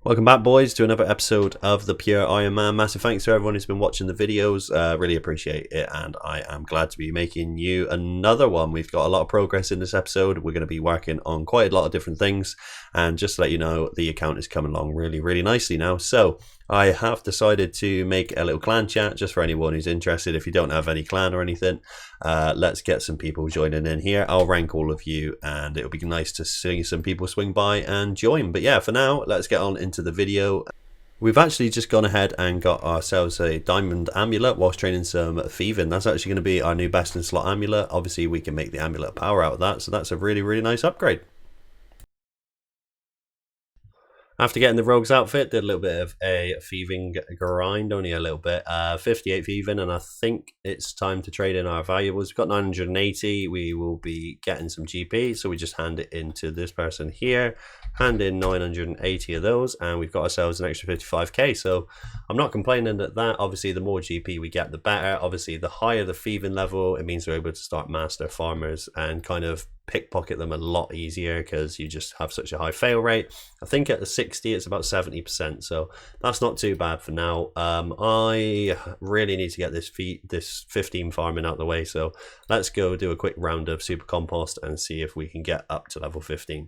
Welcome back, boys, to another episode of the Pure Iron Man. Massive thanks to everyone who's been watching the videos. Really appreciate it, and I am glad to be making you another one. We've got a lot of progress in this episode. We're going to be working on quite a lot of different things, and just to let you know, the account is coming along really nicely now. So I have decided to make a little clan chat just for anyone who's interested. If you don't have any clan or anything, let's get some people joining in here. I'll rank all of you, and it'll be nice to see some people swing by and join. But yeah, for now, let's get on into the video. We've actually just gone ahead and got ourselves a diamond amulet whilst training some thieving. That's actually going to be our new best in slot amulet. Obviously, we can make the amulet power out of that, so that's a really nice upgrade. After getting the rogue's outfit, did a little bit of a thieving grind, only a little bit. 58 thieving, and I think it's time to trade in our valuables. We've got 980. We will be getting some GP, so we just hand it into this person here. Hand in 980 of those, and we've got ourselves an extra 55k. So I'm not complaining at that. Obviously, the more GP we get, the better. Obviously, the higher the thieving level, it means we're able to start master farmers and kind of pickpocket them a lot easier because you just have such a high fail rate. I think at the 60 it's about 70%, so that's not too bad for now. I really need to get this 15 farming out of the way, so let's go do a quick round of super compost and see if we can get up to level 15.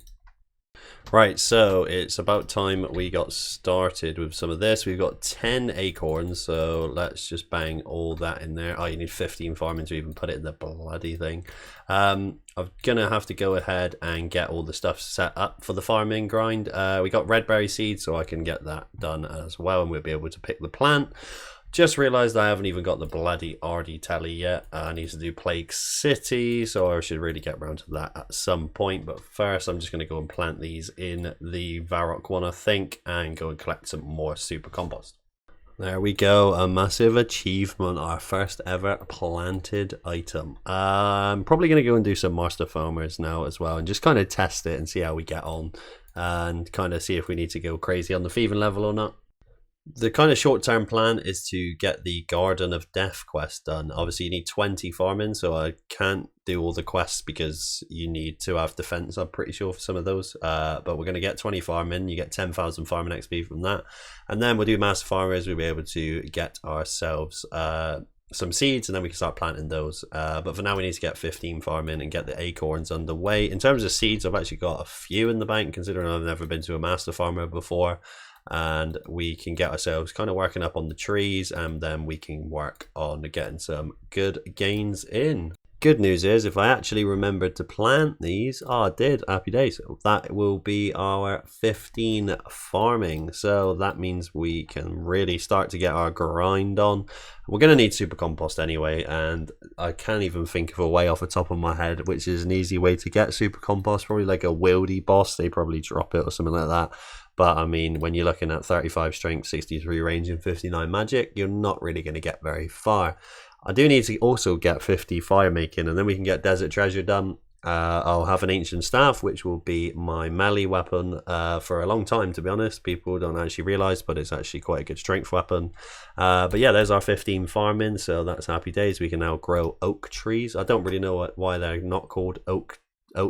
Right, so it's about time we got started with some of this. We've got 10 acorns, so let's just bang all that in there. Oh, you need 15 farming to even put it in the bloody thing. I'm gonna have to go ahead and get all the stuff set up for the farming grind. We got red berry seeds, so I can get that done as well, and we'll be able to pick the plant. Just realised I haven't even got the bloody RD tally yet. I need to do Plague City, so I should really get around to that at some point. But first, I'm just going to go and plant these in the Varrock one, I think, and go and collect some more super compost. There we go, a massive achievement, our first ever planted item. I'm probably going to go and do some master farmers now as well, and just kind of test it and see how we get on, and kind of see if we need to go crazy on the thieving level or not. The kind of short-term plan is to get the Garden of Death quest done. Obviously, you need 20 farming, so I can't do all the quests because you need to have defense, I'm pretty sure, for some of those. But we're going to get 20 farming. You get 10,000 farming XP from that. And then we'll do master farmers. We'll be able to get ourselves some seeds, and then we can start planting those. But for now, we need to get 15 farming and get the acorns underway. In terms of seeds, I've actually got a few in the bank, considering I've never been to a master farmer before. And we can get ourselves kind of working up on the trees, and then we can work on getting some good gains in. Good news is, if I actually remembered to plant these, I did, happy days. That will be our 15 farming, so that means we can really start to get our grind on. We're going to need super compost anyway, and I can't even think of a way off the top of my head which is an easy way to get super compost. Probably like a wildy boss, they probably drop it or something like that. But I mean, when you're looking at 35 strength, 63 range, and 59 magic, you're not really going to get very far. I do need to also get 50 fire making, and then we can get desert treasure done. I'll have an ancient staff, which will be my melee weapon for a long time, to be honest. People don't actually realize, but it's actually quite a good strength weapon. But yeah, there's our 15 farming, so that's happy days. We can now grow oak trees. I don't really know why they're not called oak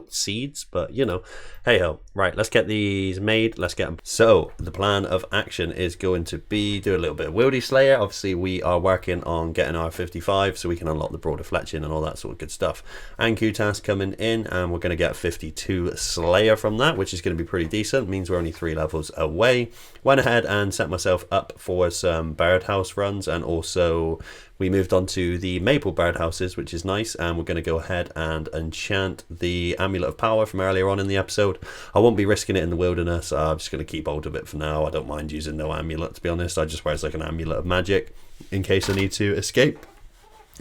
seeds, but you know, hey ho. Right, let's get these made, let's get them. So the plan of action is going to be do a little bit of wildy slayer. Obviously we are working on getting our 55 so we can unlock the broader fletching and all that sort of good stuff. And Q-task coming in, and we're going to get 52 slayer from that, which is going to be pretty decent. It means we're only 3 levels away. Went ahead and set myself up for some birdhouse runs, and also we moved on to the maple birdhouses, which is nice, and we're going to go ahead and enchant the amulet of power from earlier on in the episode. I won't be risking it in the wilderness. I'm just going to keep hold of it for now. I don't mind using no amulet, to be honest. I just wear it as like an amulet of magic in case I need to escape.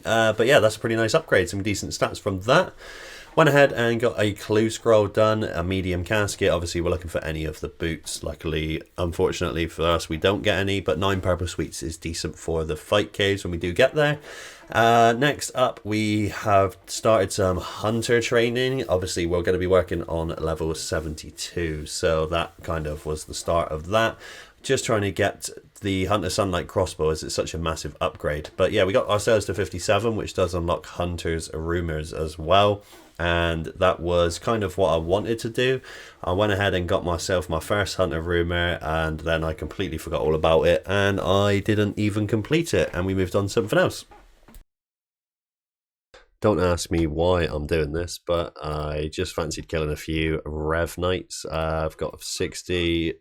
But yeah, that's a pretty nice upgrade. Some decent stats from that. Went ahead and got a clue scroll done, a medium casket. Obviously, we're looking for any of the boots. Luckily, unfortunately for us, we don't get any, but 9 purple sweets is decent for the fight caves when we do get there. Next up, we have started some hunter training. Obviously, we're going to be working on level 72, so that kind of was the start of that. Just trying to get the Hunter Sunlight crossbow, as it's such a massive upgrade. But yeah, we got ourselves to 57, which does unlock Hunter's Rumors as well. and that was kind of what I wanted to do. I went ahead and got myself my first hunter rumor, and then I completely forgot all about it, and I didn't even complete it, and we moved on to something else. Don't ask me why I'm doing this, but I just fancied killing a few Rev Knights. I've got 60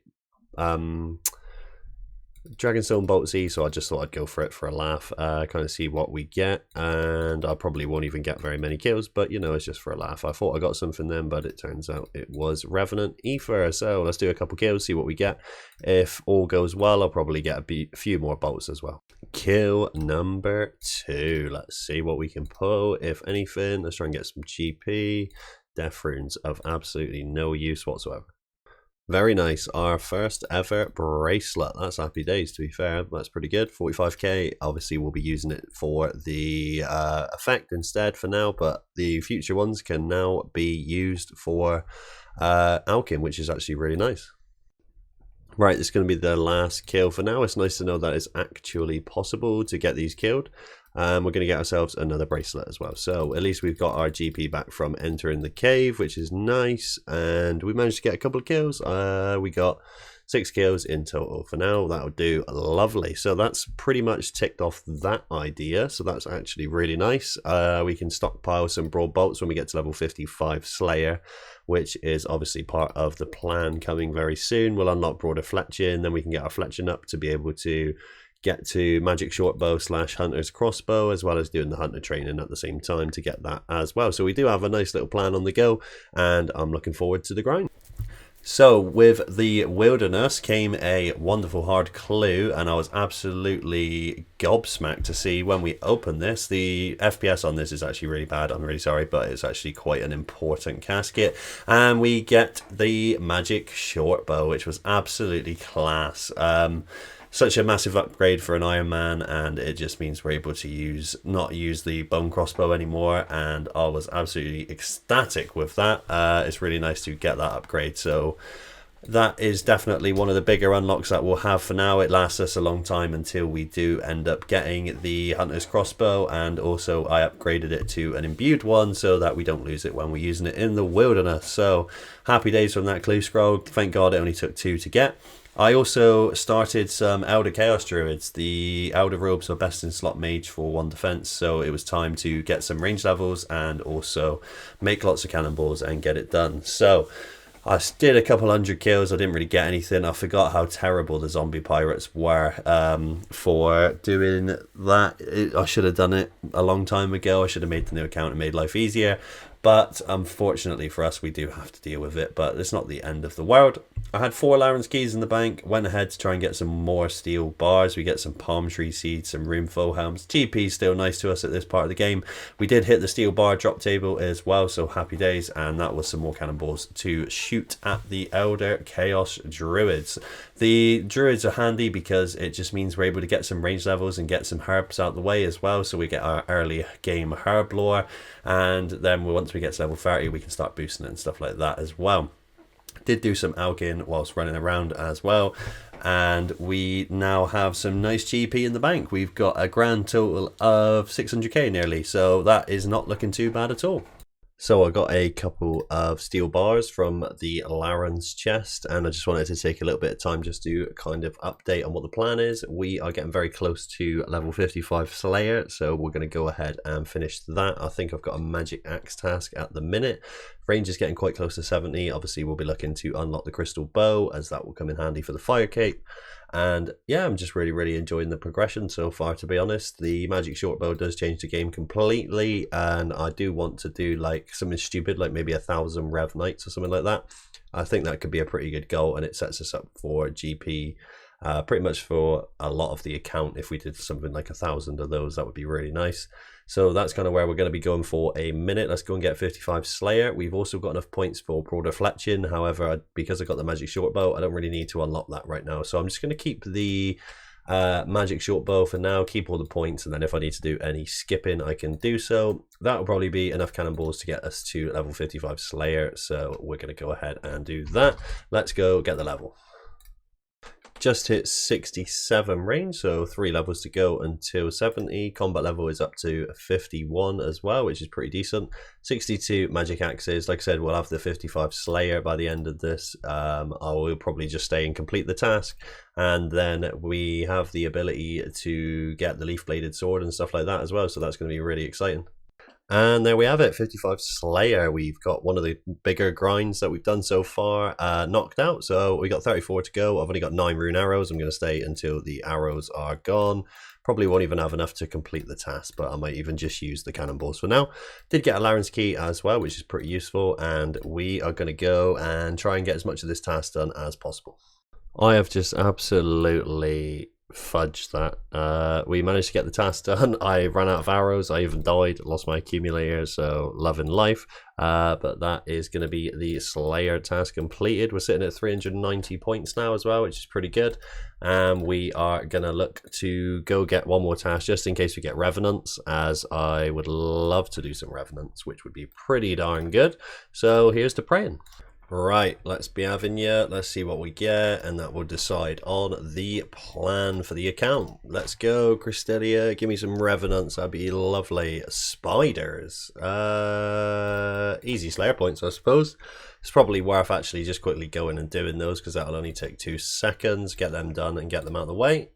Dragonstone Boltsy, so I just thought I'd go for it for a laugh, kind of see what we get, and I probably won't even get very many kills, but you know, it's just for a laugh. I thought I got something then, but it turns out it was Revenant Ether, so let's do a couple kills, see what we get. If all goes well, I'll probably get a few more bolts as well. Kill number 2, let's see what we can pull, if anything. Let's try and get some GP. Death runes of absolutely no use whatsoever. Very nice, our first ever bracelet. That's happy days, to be fair. That's pretty good. 45k. Obviously we'll be using it for the effect instead for now, but the future ones can now be used for alchemy, which is actually really nice. Right, this is going to be the last kill for now. It's nice to know that it's actually possible to get these killed. We're going to get ourselves another bracelet as well. So at least we've got our GP back from entering the cave, which is nice. And we managed to get a couple of kills. We got 6 kills in total for now. That'll do lovely. So that's pretty much ticked off that idea. So that's actually really nice. We can stockpile some broad bolts when we get to level 55 Slayer, which is obviously part of the plan coming very soon. We'll unlock broader fletching, then we can get our fletching up to be able to get to magic shortbow / hunter's crossbow, as well as doing the hunter training at the same time to get that as well. So we do have a nice little plan on the go, and I'm looking forward to the grind. So with the wilderness came a wonderful hard clue, and I was absolutely gobsmacked to see when we open this. The FPS on this is actually really bad, I'm really sorry, but it's actually quite an important casket. And we get the magic shortbow, which was absolutely class. Such a massive upgrade for an Ironman, and it just means we're able to not use the bone crossbow anymore, and I was absolutely ecstatic with that. It's really nice to get that upgrade, so that is definitely one of the bigger unlocks that we'll have for now. It lasts us a long time until we do end up getting the hunter's crossbow, and also I upgraded it to an imbued one so that we don't lose it when we're using it in the wilderness. So happy days from that clue scroll. Thank God it only took 2 to get. I also started some Elder Chaos Druids. The Elder Robes are best in slot mage for 1 defense, so it was time to get some range levels and also make lots of cannonballs and get it done. So I did a couple 100 kills. I didn't really get anything. I forgot how terrible the zombie pirates were for doing that. I should have done it a long time ago. I should have made the new account and made life easier. But unfortunately for us, we do have to deal with it. But it's not the end of the world. I had 4 Laren's keys in the bank. Went ahead to try and get some more steel bars. We get some palm tree seeds, some rune helms. GP is still nice to us at this part of the game. We did hit the steel bar drop table as well, so happy days. And that was some more cannonballs to shoot at the Elder Chaos Druids. The Druids are handy because it just means we're able to get some range levels and get some herbs out the way as well. So we get our early game herb lore, and then once we get to level 30, we can start boosting it and stuff like that as well. Did do some alching whilst running around as well, and we now have some nice GP in the bank. We've got a grand total of 600k nearly, so that is not looking too bad at all. So I got a couple of steel bars from the Laren's chest, and I just wanted to take a little bit of time just to kind of update on what the plan is. We are getting very close to level 55 Slayer, so we're going to go ahead and finish that. I think I've got a magic axe task at the minute. Range is getting quite close to 70. Obviously we'll be looking to unlock the crystal bow, as that will come in handy for the fire cape. And yeah, I'm just really enjoying the progression so far, to be honest. The magic shortbow does change the game completely, and I do want to do like something stupid, like maybe 1,000 Rev Knights or something like that. I think that could be a pretty good goal, and it sets us up for GP pretty much for a lot of the account. If we did something like 1,000 of those, that would be really nice. So that's kind of where we're going to be going for a minute. Let's go and get 55 Slayer. We've also got enough points for broader fletching. However, because I got the magic shortbow, I don't really need to unlock that right now. So I'm just going to keep the magic shortbow for now, keep all the points, and then if I need to do any skipping, I can do so. That will probably be enough cannonballs to get us to level 55 Slayer. So we're going to go ahead and do that. Let's go get the level. just hit 67 range, so 3 levels to go until 70. Combat level is up to 51 as well, which is pretty decent. 62 magic axes. Like I said, we'll have the 55 Slayer by the end of this. I will probably just stay and complete the task, and then we have the ability to get the leaf bladed sword and stuff like that as well, so that's going to be really exciting. And there we have it, 55 Slayer. We've got one of the bigger grinds that we've done so far knocked out. So we got 34 to go. I've only got 9 rune arrows. I'm going to stay until the arrows are gone. Probably won't even have enough to complete the task, but I might even just use the cannonballs for now. Did get a Laren's key as well, which is pretty useful. And we are going to go and try and get as much of this task done as possible. I have just absolutely fudge that. We managed to get the task done. I ran out of arrows. I even died, lost my accumulator, so love and life. But that is going to be the Slayer task completed. We're sitting at 390 points now as well, which is pretty good. We are going to look to go get one more task just in case we get Revenants, as I would love to do some Revenants, which would be pretty darn good. So here's to praying. Right, let's be having you. Let's see what we get, and that will decide on the plan for the account. Let's go, Cristelia. Give me some Revenants. That'd be lovely. Spiders. Easy Slayer points, I suppose. It's probably worth actually just quickly going and doing those, because that'll only take 2 seconds. Get them done and get them out of the way.